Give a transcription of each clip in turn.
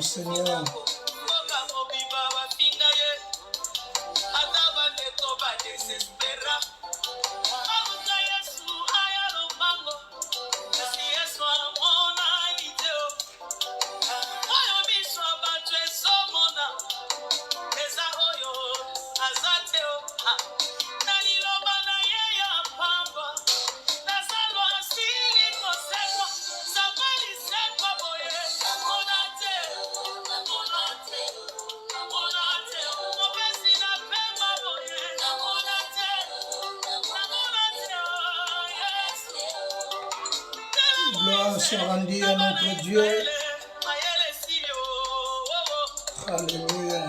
Seigneur. Gloire soit rendue à notre Dieu. Alléluia.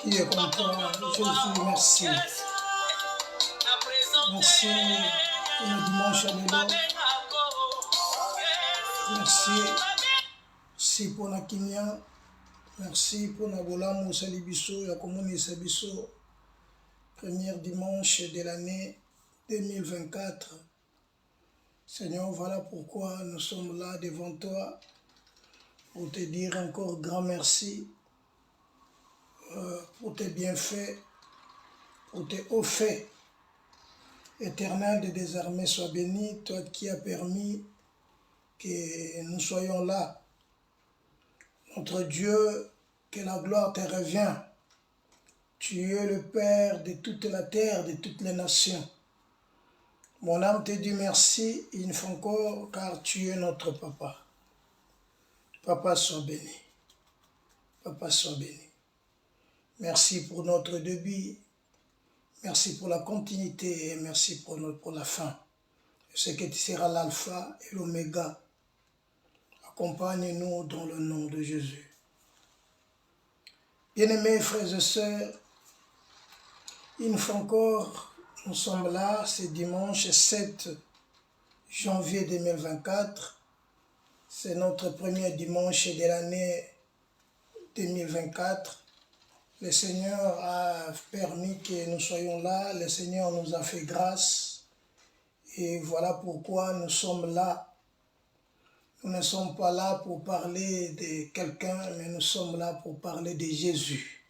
Qui est content, Jésus, merci. Merci pour le dimanche à l'élo. Merci. Merci pour la kimia. Merci pour la bolamu salibiso, la commune sabiso. Premier dimanche de l'année 2024. Seigneur, voilà pourquoi nous sommes là devant toi pour te dire encore grand merci pour tes bienfaits, pour tes hauts faits. Éternel de désarmés, sois béni, toi qui as permis que nous soyons là. Notre Dieu, que la gloire te revient. Tu es le Père de toute la terre, de toutes les nations. Mon âme te dit merci une fois encore, car tu es notre papa. Papa, sois béni. Papa, sois béni. Merci pour notre début. Merci pour la continuité et merci pour la fin. Je sais que tu seras l'alpha et l'oméga. Accompagne-nous dans le nom de Jésus. Bien-aimés frères et sœurs, une fois encore, nous sommes là, ce dimanche 7 janvier 2024. C'est notre premier dimanche de l'année 2024. Le Seigneur a permis que nous soyons là, le Seigneur nous a fait grâce. Et voilà pourquoi nous sommes là. Nous ne sommes pas là pour parler de quelqu'un, mais nous sommes là pour parler de Jésus,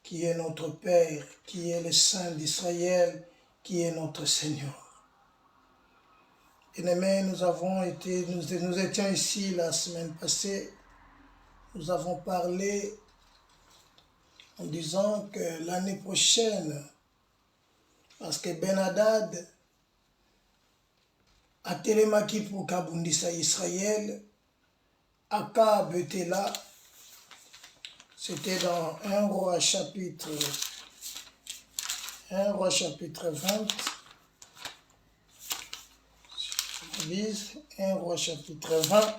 qui est notre Père, qui est le Saint d'Israël, qui est notre Seigneur. Bien-aimés, nous étions ici la semaine passée. Nous avons parlé en disant que l'année prochaine, parce que Ben Hadad a télémaki pour Kabundisa Israël, Akab était là. C'était dans 1 Roi chapitre 1 Roi chapitre 20. Je lise 1 Roi chapitre 20.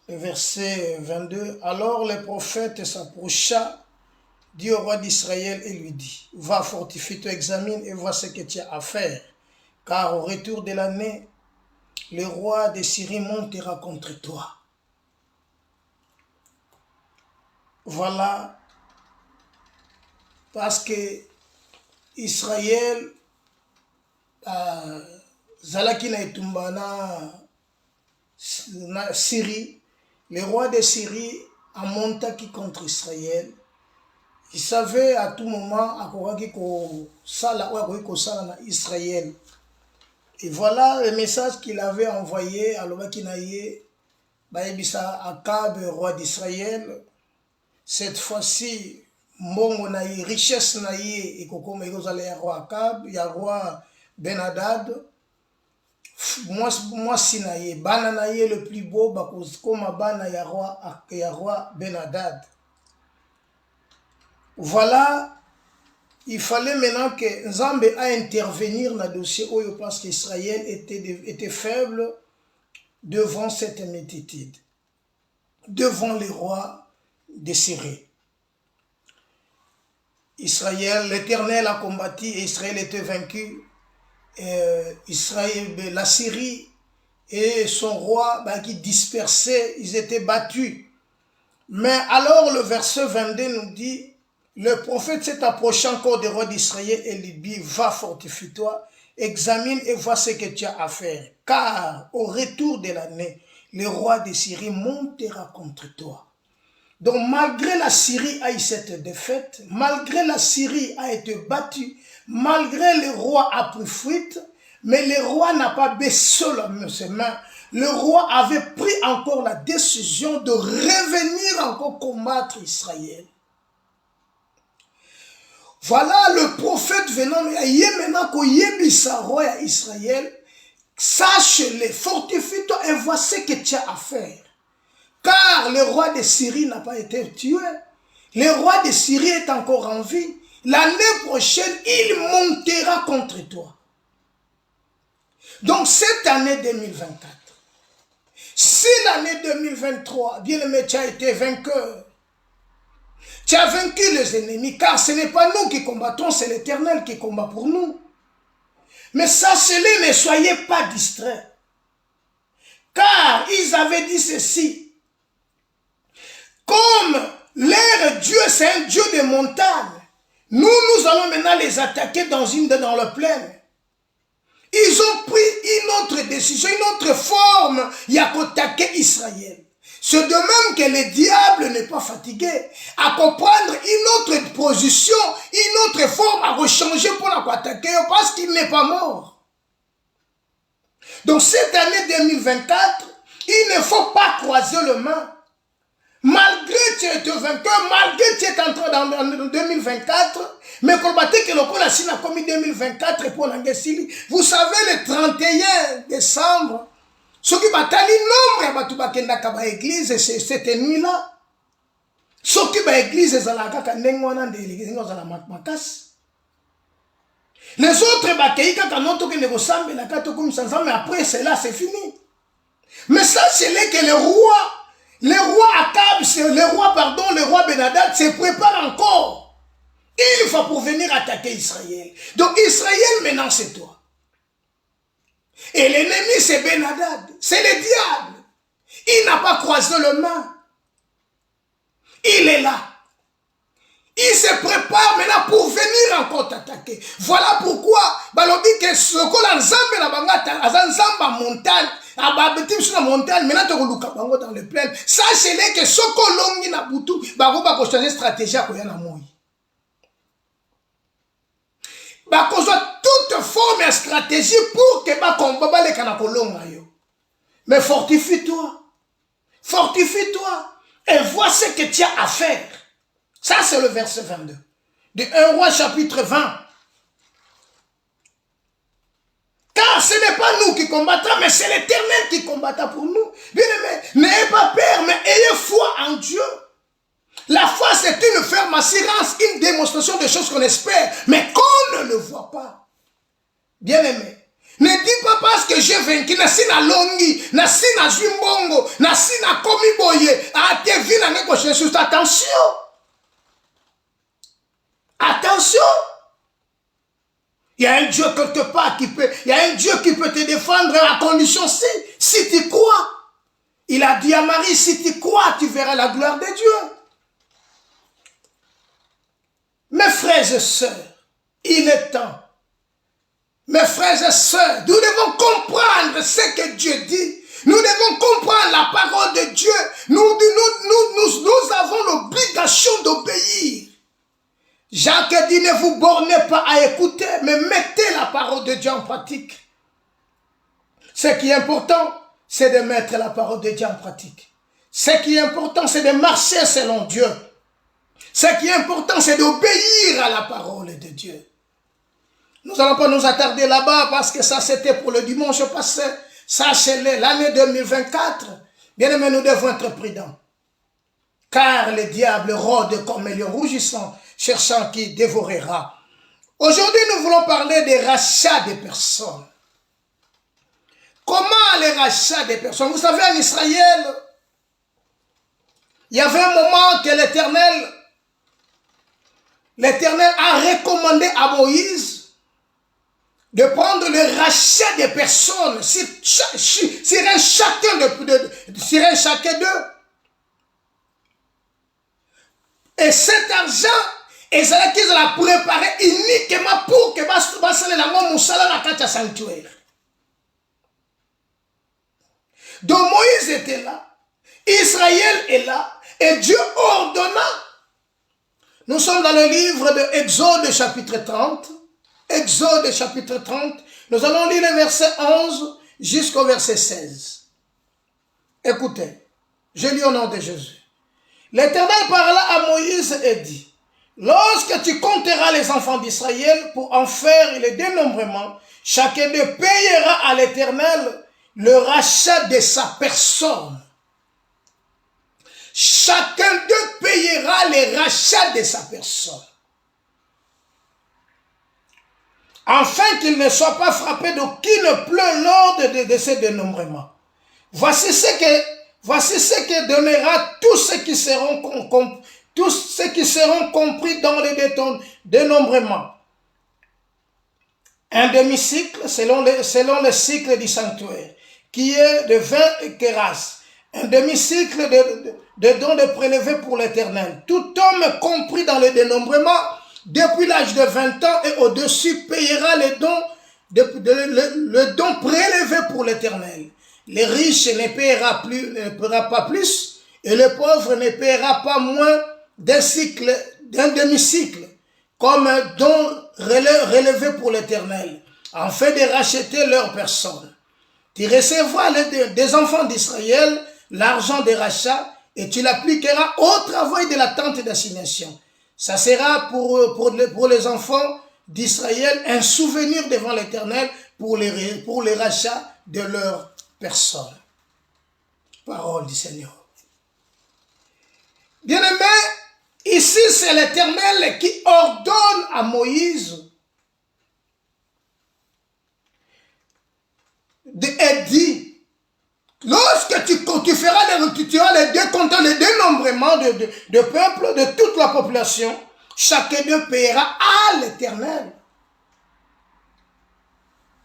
Le verset 22. Alors le prophète s'approcha, dit au roi d'Israël et lui dit, va, fortifie-toi, examine et vois ce que tu as à faire, car au retour de l'année, le roi de Syrie montera contre toi. Voilà, parce que Israël, Zalaki na etumbana na Syrie, le roi de Syrie a monté contre Israël. Il savait à tout moment à quoi Israël. Et voilà le message qu'il avait envoyé à l'Obakinaye, Baïbisa Akab, roi d'Israël. Cette fois-ci, mbongo naïe, richesse naïe, et kokoma yozale ya roi Akab, ya roi Ben-Hadad. Moi si naïe, bana naïe le plus beau, bakoma bana ya roi Ben-Hadad. Voilà, il fallait maintenant que Nzambe a intervenir dans le dossier Oyo parce qu'Israël était faible devant cette multitude, devant les rois de Syrie. Israël, l'Éternel a combattu et Israël était vaincu. Israël, la Syrie et son roi qui dispersaient, ils étaient battus. Mais alors le verset 22 nous dit, le prophète s'est approché encore des rois d'Israël et lui dit, va, fortifie-toi, examine et vois ce que tu as à faire. Car au retour de l'année, le roi de Syrie montera contre toi. Donc malgré la Syrie a eu cette défaite, malgré la Syrie a été battue, malgré le roi a pris fuite, mais le roi n'a pas baissé ses mains. Le roi avait pris encore la décision de revenir encore combattre Israël. Voilà le prophète venant, maintenant qu'il roi à Israël, sache-le, fortifie-toi et vois ce que tu as à faire. Car le roi de Syrie n'a pas été tué. Le roi de Syrie est encore en vie. L'année prochaine, il montera contre toi. Donc cette année 2024, si l'année 2023, bien aimé, tu as été vainqueur, tu as vaincu les ennemis, car ce n'est pas nous qui combattons, c'est l'Éternel qui combat pour nous. Mais sachez-le, ne soyez pas distraits. Car ils avaient dit ceci, comme leur Dieu, c'est un Dieu de montagne, nous allons maintenant les attaquer dans le plaine. Ils ont pris une autre décision, une autre forme, il y a qu'attaquer Israël. C'est de même que le diable n'est pas fatigué à comprendre une autre position, une autre forme à rechanger pour attaquer parce qu'il n'est pas mort. Donc cette année 2024, il ne faut pas croiser les mains. Malgré que tu es vainqueur, malgré que tu es entré dans 2024, mais combattre que le coup la Chine a commis 2024 pour l'Angesili. Vous savez, le 31 décembre, ce qui batali nombre de bakenda kaba église cette nuit-là. Ce qui ba église ezalaka kanengwana de l'église ngozala makasi. Les autres bakeika kanoto ke negosambela la kato comme ça, mais après cela c'est fini. Mais ça c'est là que le roi Ben-Hadad se prépare encore. Il va pour venir attaquer Israël. Donc Israël maintenant c'est toi. Et l'ennemi c'est Ben-Hadad, c'est le diable. Il n'a pas croisé le main. Il est là. Il se prépare maintenant pour venir encore t'attaquer. Voilà pourquoi, balobi que ce qu'on a nzambe na bangata, azanzamba montagne, ababetim sur la montagne, maintenant tu reluka bango dans le plaine. Sachez-le que ce qu'on longi na butu, bago bako changer stratégie à koya na moi. Bako toute forme et stratégie pour que ba combat les kana kolonga yo. Mais fortifie-toi. Fortifie-toi et vois ce que tu as à faire. Ça, c'est le verset 22. De 1 Roi chapitre 20. Car ce n'est pas nous qui combattons, mais c'est l'Éternel qui combattra pour nous. Bien aimé, n'ayez pas peur, mais ayez foi en Dieu. La foi, c'est une ferme assurance, une démonstration de choses qu'on espère, mais qu'on ne le voit pas. Bien-aimé, ne dis pas parce que j'ai vaincu, nasi na longi, nasi na jumbongo, nasi na komi boye, a te vu na neko Jesus. Attention. Attention. Il y a un Dieu quelque part qui peut, il y a un Dieu qui peut te défendre à condition si tu crois. Il a dit à Marie, si tu crois, tu verras la gloire de Dieu. Mes frères et sœurs, il est temps. Mes frères et sœurs, nous devons comprendre ce que Dieu dit. Nous devons comprendre la parole de Dieu. Nous avons l'obligation d'obéir. Jacques dit, ne vous bornez pas à écouter, mais mettez la parole de Dieu en pratique. Ce qui est important, c'est de mettre la parole de Dieu en pratique. Ce qui est important, c'est de marcher selon Dieu. Ce qui est important, c'est d'obéir à la parole de Dieu. Nous n'allons pas nous attarder là-bas parce que ça, c'était pour le dimanche passé. Ça, c'est l'année 2024. Bien aimé, nous devons être prudents. Car le diable rôde comme un lion rougissant, cherchant qui dévorera. Aujourd'hui, nous voulons parler des rachats des personnes. Comment les rachats des personnes? Vous savez, en Israël, il y avait un moment que l'Éternel a recommandé à Moïse de prendre le rachat des personnes sur un chacun d'eux. Et cet argent, ils allaient préparer uniquement pour que le sanctuaire. Donc Moïse était là, Israël est là, et Dieu ordonna. Nous sommes dans le livre de Exode chapitre 30. Exode chapitre 30. Nous allons lire le verset 11 jusqu'au verset 16. Écoutez, je lis au nom de Jésus. L'Éternel parla à Moïse et dit, lorsque tu compteras les enfants d'Israël pour en faire le dénombrement, chacun d'eux payera à l'Éternel le rachat de sa personne. Chacun d'eux payera les rachats de sa personne. Afin qu'il ne soit pas frappé d'aucune plaie lors de ce dénombrement. Voici ce que donnera tous ceux qui seront compris dans le dénombrement. Un demi-cycle selon le cycle du sanctuaire, qui est de 20 kéras. Un demi-cycle de dons de prélevés pour l'Éternel. Tout homme compris dans le dénombrement, depuis l'âge de 20 ans et au-dessus, payera le don prélevé pour l'Éternel. Les riches ne paiera pas plus, et le pauvre ne paiera pas moins d'un demi-cycle, comme un don relevé pour l'Éternel, afin de racheter leur personne. Tu recevras des enfants d'Israël l'argent des rachats, et tu l'appliqueras au travail de la tente d'assignation. Ça sera pour les enfants d'Israël un souvenir devant l'Éternel pour les rachats de leur personne. Parole du Seigneur. Bien-aimé, ici c'est l'Éternel qui ordonne à Moïse et dit, lorsque tu feras les deux comptants, le dénombrement de peuple, de toute la population, chacun d'eux paiera à l'Éternel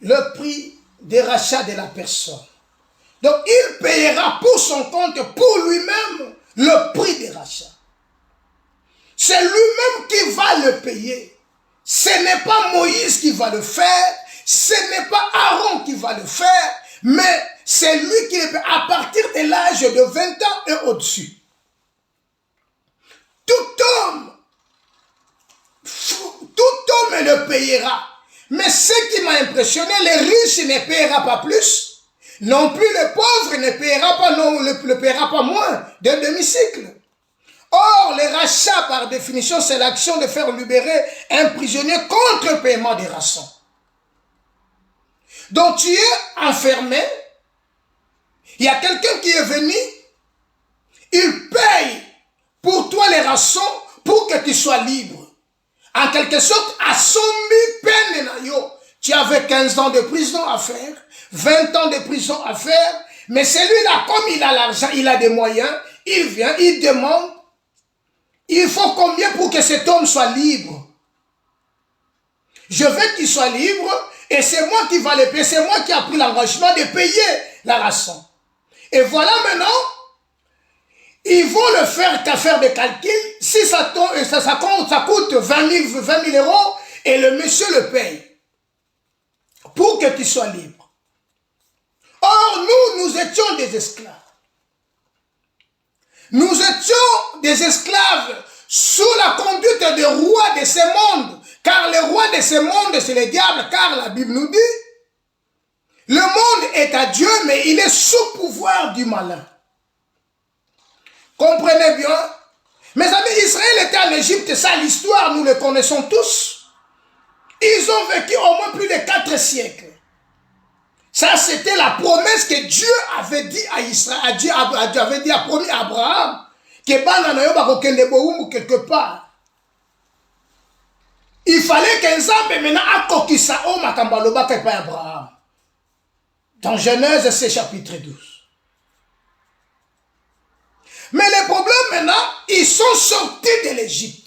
le prix des rachats de la personne. Donc il paiera pour son compte, pour lui-même, le prix des rachats. C'est lui-même qui va le payer. Ce n'est pas Moïse qui va le faire, ce n'est pas Aaron qui va le faire, mais c'est lui qui le paie à partir de l'âge de 20 ans et au-dessus. Tout homme le payera. Mais ce qui m'a impressionné, les riches ne paiera pas plus. Non plus le pauvre ne paiera pas, le paiera pas moins d'un demi-cycle. Or, les rachats, par définition, c'est l'action de faire libérer un prisonnier contre le paiement des rançons. Donc, tu es enfermé. Il y a quelqu'un qui est venu. Il paye pour toi les rançon pour que tu sois libre. En quelque sorte, à son peine na yo. Tu avais 15 ans de prison à faire, 20 ans de prison à faire, mais celui-là, comme il a l'argent, il a des moyens, il vient, il demande, il faut combien pour que cet homme soit libre? Je veux qu'il soit libre, et c'est moi qui va le payer, c'est moi qui ai pris l'engagement de payer la rançon. Et voilà maintenant, ils vont le faire qu'à faire des calculs, si ça coûte 20 000 euros, et le monsieur le paye, pour que tu sois libre. Or, nous étions des esclaves. Nous étions des esclaves sous la conduite des rois de ce monde. Car le roi de ce monde, c'est le diable, car la Bible nous dit, le monde est à Dieu, mais il est sous pouvoir du malin. Comprenez bien? Mes amis, Israël était en Égypte, ça l'histoire, nous le connaissons tous. Ils ont vécu au moins plus de 4 siècles. Ça, c'était la promesse que Dieu avait dit à Israël. Dieu avait dit, a promis à Abraham, que bananayo bakokende boumou quelque part. Il fallait qu'un Nzambe maintenant akokisa o makambo alobaka epai Abraham. Dans Genèse, c'est chapitre 12. Mais les problèmes maintenant, ils sont sortis de l'Égypte.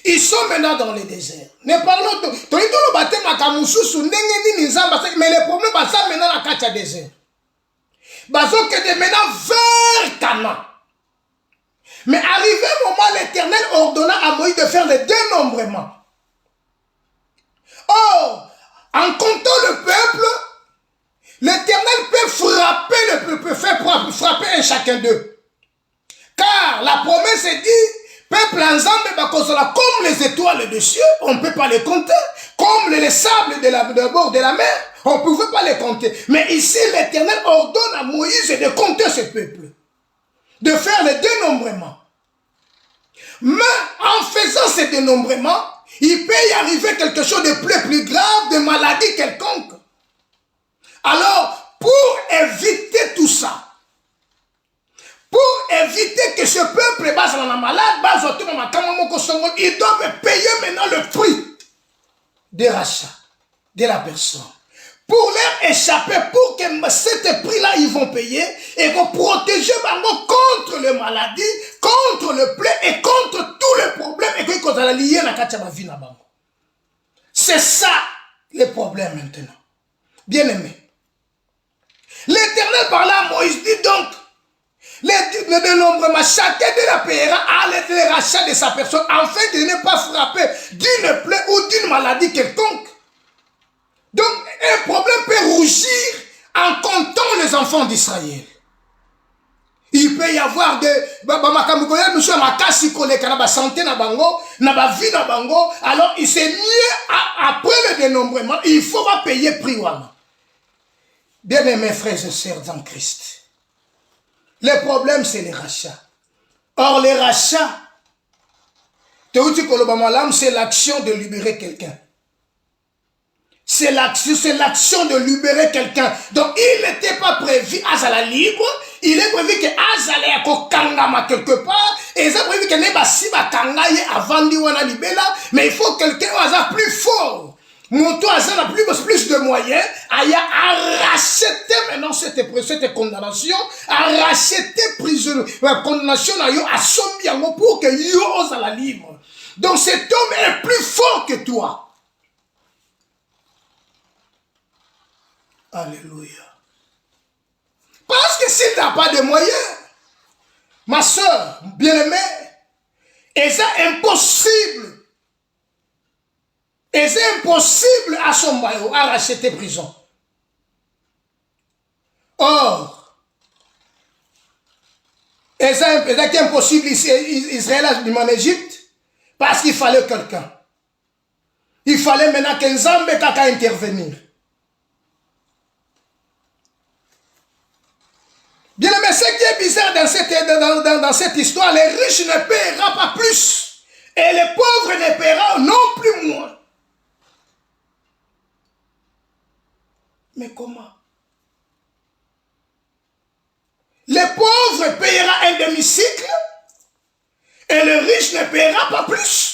Ils sont maintenant dans le désert. Ne parlons de... Mais les problèmes, ça maintenant la carte désert. Bazo que de maintenant vers Canaan. Mais arrivé au moment, l'Éternel ordonna à Moïse de faire le dénombrement. Or, en comptant le peuple, l'Éternel peut frapper le peuple, faire frapper un chacun d'eux. Car la promesse est dit, peuple ensemble, comme les étoiles des cieux, on ne peut pas les compter. Comme les sables de bord de la mer, on ne pouvait pas les compter. Mais ici, l'Éternel ordonne à Moïse de compter ce peuple. De faire le dénombrement. Mais en faisant ce dénombrement, il peut y arriver quelque chose de plus grave, de maladie quelconque. Alors, pour éviter tout ça, pour éviter que ce peuple base dans la malade, ils doivent payer maintenant le prix de rachat de la personne. Pour leur échapper, pour que cet prix-là, ils vont payer et vont protéger contre les maladies, contre le plaie et contre tous les problèmes et qu'ils ont lié à la vie. C'est ça le problème maintenant. Bien aimé. L'Éternel parla à Moïse, dit donc, le dénombrement, chacun de la paiera à le rachat de sa personne, afin de ne pas frapper d'une plaie ou d'une maladie quelconque. Donc, un problème peut rougir en comptant les enfants d'Israël. Il peut y avoir des alors il s'est mieux après le dénombrement, il faudra payer prix. Bien aimés frères et sœurs dans Christ, le problème c'est les rachats. Or les rachats, c'est l'action de libérer quelqu'un. C'est l'action de libérer quelqu'un. Donc il n'était pas prévu Azala libre, il est prévu que Azala yako kangama quelque part, et il est prévu que Neba Siba kangaye avant wana libela, mais il faut quelqu'un qui a plus fort. Monto Azala plus de moyens, aya arracher maintenant cette condamnation, arracher prison, condamnation à yo à sombiango pour que yo Azala libre. Donc cet homme est plus fort que toi. Alléluia. Parce que s'il n'a pas de moyens, ma soeur bien-aimée, et c'est impossible. Et c'est impossible à son maillot à racheter prison. Or, et c'est impossible ici, Israël en Égypte, parce qu'il fallait quelqu'un. Il fallait maintenant qu'un Nzambe kaka intervenir. Bien aimé, ce qui est bizarre dans cette histoire, les riches ne paieront pas plus. Et les pauvres ne paieront non plus moins. Mais comment? Les pauvres payeront un demi-cycle Et le riche ne paiera pas plus.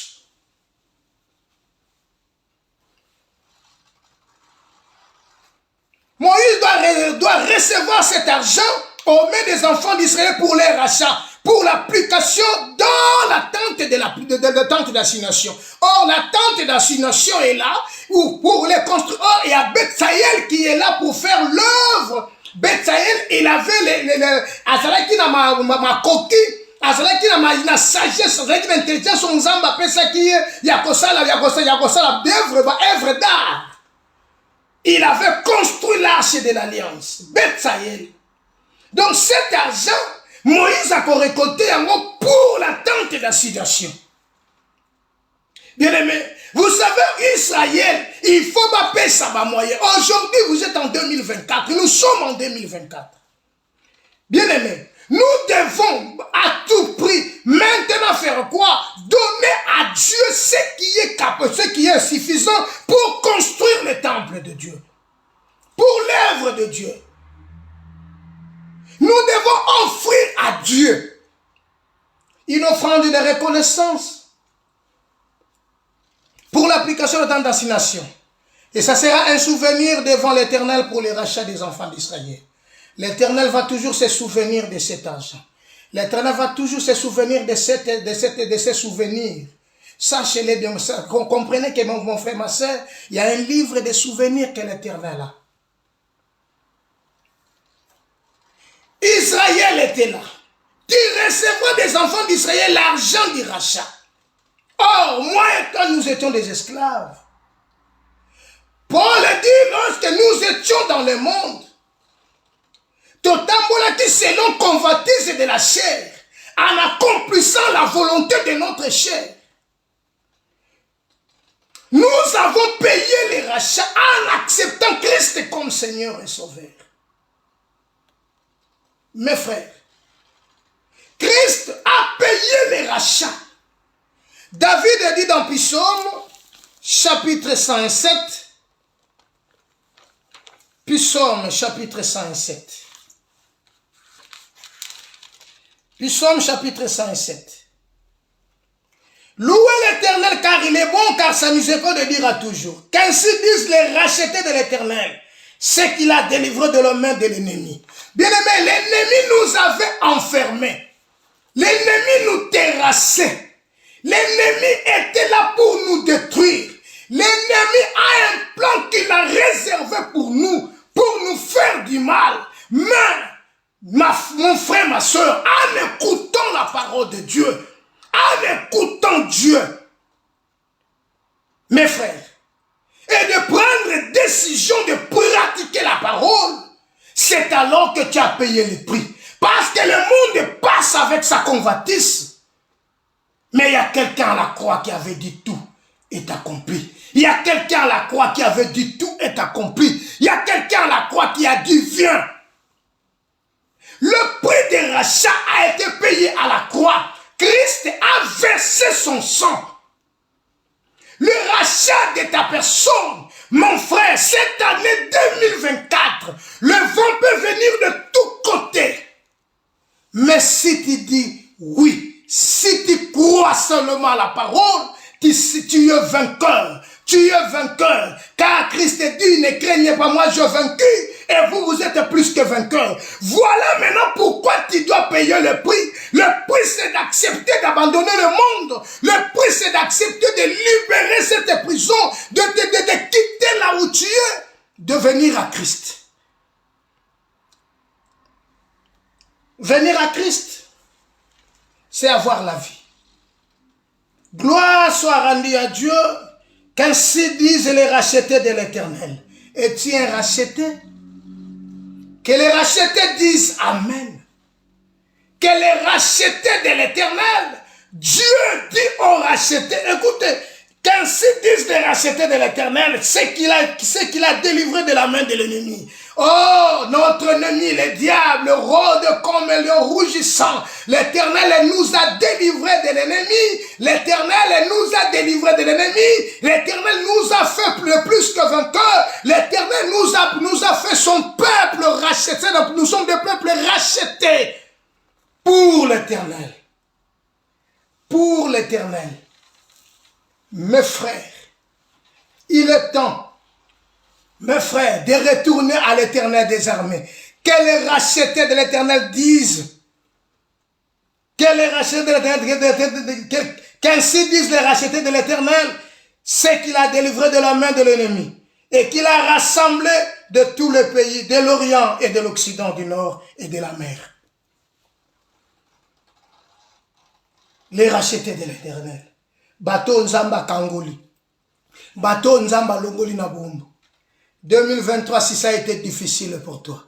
Moïse doit recevoir cet argent aux mains des enfants d'Israël pour les rachats, pour l'application dans la tente de tente d'assignation. Or, la tente d'assignation est là pour les construire. Or, il y a Betsaïel qui est là pour faire l'œuvre. Betsaïel, il avait azalaki na ma coquille, azalaki na sagesse, azalaki na intelligence, on zamba appelle ça qui est yakosala œuvre d'art. Il avait construit l'arche de l'alliance, Betsaïel. Donc cet argent, Moïse a récolté pour la tente d'assignation. Bien aimé, vous savez, Israël, il faut m'appeler ça ma moyen. Aujourd'hui, vous êtes en 2024, nous sommes en 2024. Bien aimé, nous devons à tout prix maintenant faire quoi? Donner à Dieu ce qui est capable, ce qui est suffisant pour construire le temple de Dieu, pour l'œuvre de Dieu. Nous devons offrir à Dieu une offrande de reconnaissance pour l'application de temps d'assignation. Et ça sera un souvenir devant l'Éternel pour les rachats des enfants d'Israël. L'Éternel va toujours se souvenir de cet argent. L'Éternel va toujours se souvenir de ces souvenirs. Sachez-les bien, comprenez que mon frère, ma soeur, il y a un livre de souvenirs que l'Éternel a. Israël était là. Tu recevras des enfants d'Israël l'argent du rachat. Or, moi et toi, nous étions des esclaves. Paul dit, lorsque nous étions dans le monde, totalement qui selon convoitise de la chair, en accomplissant la volonté de notre chair, nous avons payé les rachats en acceptant Christ comme Seigneur et Sauveur. Mes frères, Christ a payé les rachats. David dit dans Psaume, chapitre 107, Psaume, chapitre 107. Psaume, chapitre 107. Louez l'Éternel car il est bon, car sa miséricorde dira toujours. Qu'ainsi disent les rachetés de l'Éternel, c'est qu'il a délivré de la main de l'ennemi. Bien-aimés, l'ennemi nous avait enfermés. L'ennemi nous terrassait. L'ennemi était là pour nous détruire. L'ennemi a un plan qu'il a réservé pour nous faire du mal. Mais, mon frère, ma soeur, en écoutant la parole de Dieu, en écoutant Dieu, mes frères, et de prendre décision de pratiquer la parole, c'est alors que tu as payé le prix. Parce que le monde passe avec sa convoitise. Mais il y a quelqu'un à la croix qui avait dit tout est accompli. Il y a quelqu'un à la croix qui avait dit tout est accompli. Il y a quelqu'un à la croix qui a dit viens. Le prix des rachats a été payé à la croix. Christ a versé son sang. Le rachat de ta personne, mon frère, cette année 2024, le vent peut venir de tous côtés. Mais si tu dis oui, si tu crois seulement à la parole, tu es vainqueur. Tu es vainqueur. Car Christ dit, ne craignez pas, moi je vaincu. Et vous êtes plus que vainqueur. Voilà maintenant pourquoi tu dois payer le prix. Le prix, c'est d'accepter d'abandonner le monde. Le prix, c'est d'accepter de libérer cette prison, de quitter là où tu es, de venir à Christ. Venir à Christ, c'est avoir la vie. Gloire soit rendue à Dieu, qu'ainsi disent les rachetés de l'Éternel. Es-tu un racheté? Que les rachetés disent Amen. Que les rachetés de l'Éternel, Dieu dit aux rachetés, écoutez, qu'ainsi disent les rachetés de l'Éternel, c'est qu'il a délivré de la main de l'ennemi. Oh, notre ennemi, le diable, rôde comme un lion rougissant. L'Éternel nous a délivrés de l'ennemi. L'Éternel nous a délivrés de l'ennemi. L'Éternel nous a fait plus que vainqueurs. L'Éternel nous a fait son peuple racheté. Nous sommes des peuples rachetés pour l'Éternel. l'Éternel. Mes frères, il est temps, mes frères, de retourner à l'Éternel des armées. Que les rachetés de l'Éternel disent, qu'ainsi disent les rachetés de l'Éternel, c'est qu'il a délivré de la main de l'ennemi et qu'il a rassemblé de tous les pays, de l'Orient et de l'Occident, du Nord et de la mer. Les rachetés de l'Éternel. Bateau Nzamba Kangoli. Bateau Nzamba Longoli Nabumbu. 2023, si ça a été difficile pour toi,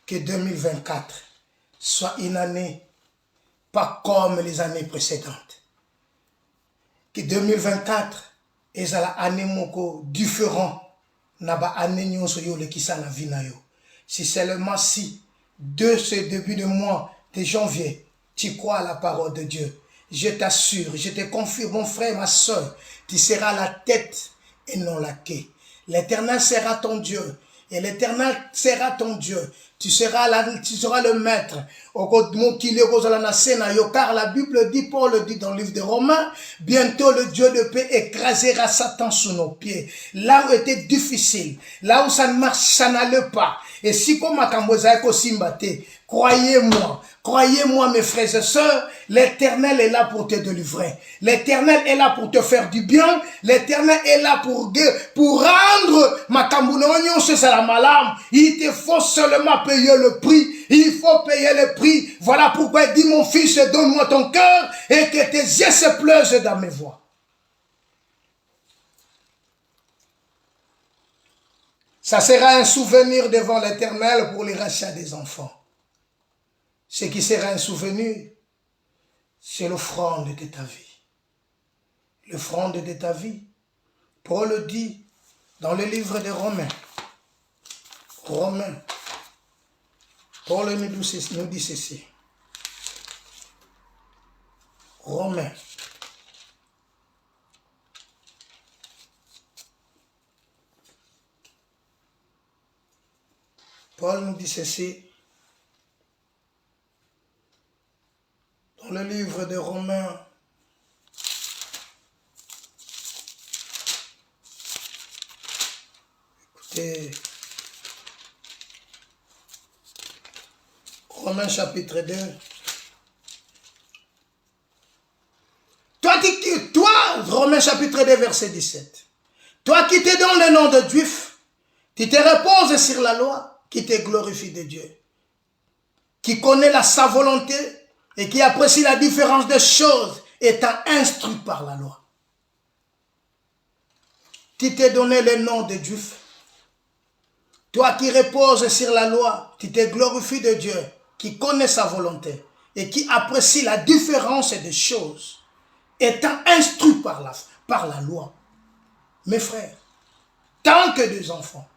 que 2024 soit une année pas comme les années précédentes. Que 2024 est une année différente. Si seulement si, de ce début de mois de janvier, tu crois à la parole de Dieu, je t'assure, je te confie, mon frère, ma soeur, tu seras la tête et non la queue. L'Éternel sera ton Dieu. Et l'Éternel sera ton Dieu. Tu seras le maître. Car la Bible dit, Paul le dit dans le livre de Romains, bientôt le Dieu de paix écrasera Satan sous nos pieds. Là où était difficile, là où ça ne marche, ça n'allait pas. Et si comme croyez-moi mes frères et sœurs, l'Éternel est là pour te délivrer. L'Éternel est là pour te faire du bien. L'Éternel est là pour rendre ma cambounonion sur la malame. Il te faut seulement payer le prix. Il faut payer le prix. Voilà pourquoi il dit, mon fils, donne-moi ton cœur et que tes yeux se pleurent dans mes voies. Ça sera un souvenir devant l'Éternel pour les rachats des enfants. Ce qui sera un souvenir, c'est l'offrande de ta vie. L'offrande de ta vie. Paul le dit dans le livre de Romains. Romains. Paul nous dit ceci. Romains. Paul nous dit ceci. Dans le livre de Romains, écoutez, Romains chapitre 2. Toi, Romains chapitre 2, verset 17. Toi qui te donnes le nom de Juif, tu te reposes sur la loi, qui te glorifie de Dieu, qui connaît sa volonté, et qui apprécie la différence des choses, étant instruit par la loi. Tu t'es donné le nom de Dieu. Toi qui reposes sur la loi, tu te glorifies de Dieu, qui connaît sa volonté, et qui apprécie la différence des choses, étant instruit par la loi. Mes frères, tant que des enfants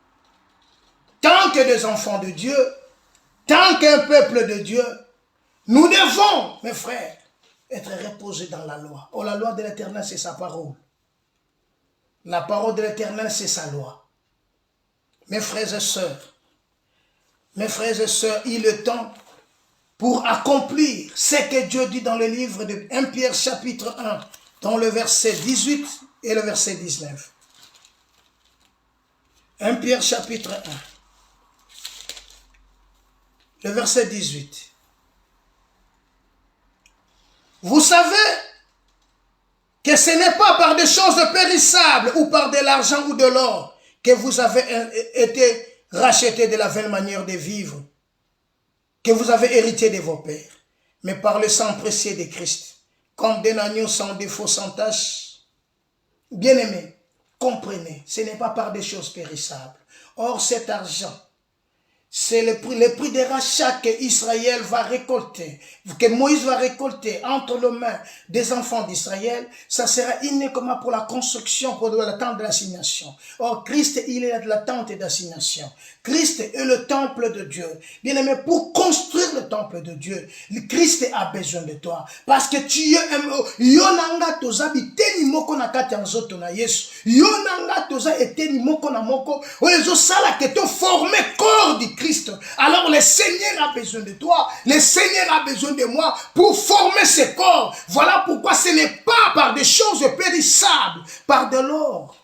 de Dieu, tant qu'un peuple de Dieu, nous devons, mes frères, être reposés dans la loi. Oh, la loi de l'Éternel, c'est sa parole. La parole de l'Éternel, c'est sa loi. Mes frères et sœurs, il est temps pour accomplir ce que Dieu dit dans le livre de 1 Pierre chapitre 1, dans le verset 18 et le verset 19. 1 Pierre chapitre 1, le verset 18. Vous savez que ce n'est pas par des choses périssables ou par de l'argent ou de l'or que vous avez été rachetés de la vaine manière de vivre, que vous avez hérité de vos pères, mais par le sang précieux de Christ, comme d'un agneau sans défaut, sans tache. Bien-aimés, comprenez, ce n'est pas par des choses périssables. Or, cet argent, c'est le prix de rachat que Israël va récolter, que Moïse va récolter entre les mains des enfants d'Israël. Ça sera uniquement pour la construction, pour la tente de l'assignation. Or, Christ, il est la tente d'assignation. Christ est le temple de Dieu. Bien aimé, pour construire le temple de Dieu, Christ a besoin de toi. Parce que tu es yonanga toza biteni moko na kati ya nzoto na Yesu. Yonanga toza eteni moko na moko. Oyezo sala que te former corps du Christ. Alors le Seigneur a besoin de toi, le Seigneur a besoin de moi pour former ce corps. Voilà pourquoi ce n'est pas par des choses périssables, par de l'or,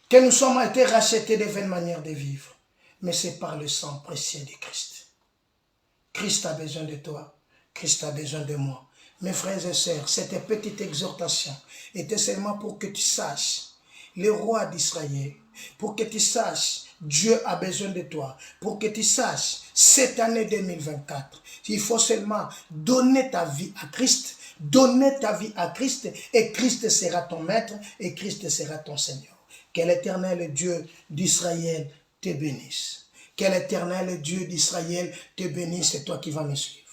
que nous sommes été rachetés de vaines manières de vivre. Mais c'est par le sang précieux de Christ. Christ a besoin de toi, Christ a besoin de moi. Mes frères et sœurs, cette petite exhortation était seulement pour que tu saches, le roi d'Israël, pour que tu saches, Dieu a besoin de toi, pour que tu saches, cette année 2024, il faut seulement donner ta vie à Christ, donner ta vie à Christ, et Christ sera ton maître, et Christ sera ton Seigneur. Que l'Éternel Dieu d'Israël te bénisse. Que l'Éternel Dieu d'Israël te bénisse, c'est toi qui vas me suivre.